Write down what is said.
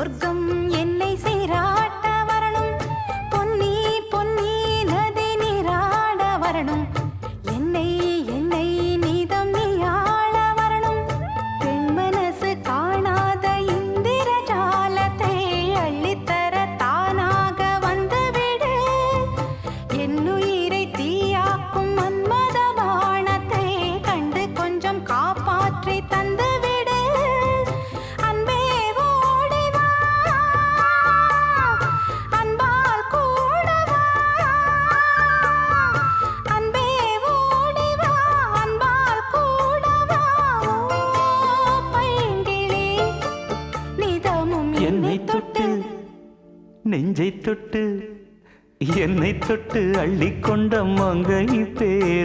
சொர்க்கம் என்னை சீராட்ட வரணும், பொன்னி பொன்னி நதி நீராட வரணும், என்னை என்னை நீதம் நீயாள வரணும். பெண் மனசு காணாத இந்திர ஜாலத்தை அள்ளித்தர தானாக வந்துவிடு. என்னுயிரை தீயாக்கும் மன்மத பாணத்தை கண்டு கொஞ்சம் காப்பாற்றி தந்துவிடு. அன்பே ஓடி வா, அன்பால் கூட வா. அன்பே ஓடி வா, அன்பால் கூட வா. ஓ பைங்கிளி, நிதமும் என்னை தொட்டு நெஞ்சை தொட்டு என்னை தொட்டு அள்ளிக்கொண்ட மங்கை பேர்